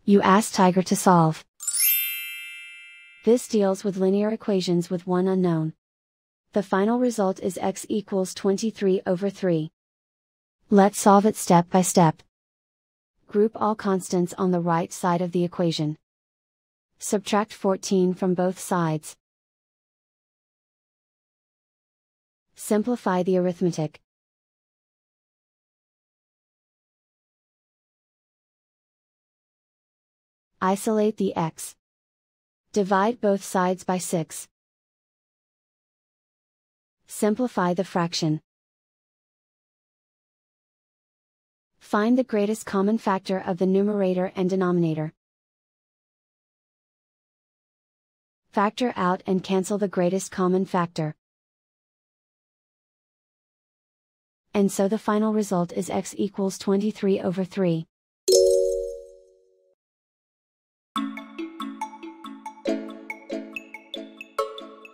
You ask Tiger to solve. This deals with linear equations with one unknown. The final result is x equals 23/3. Let's solve it step by step. Group all constants on the right side of the equation. Subtract 14 from both sides. Simplify the arithmetic. Isolate the x. Divide both sides by 6. Simplify the fraction. Find the greatest common factor of the numerator and denominator. Factor out and cancel the greatest common factor. And so the final result is x equals 23/3.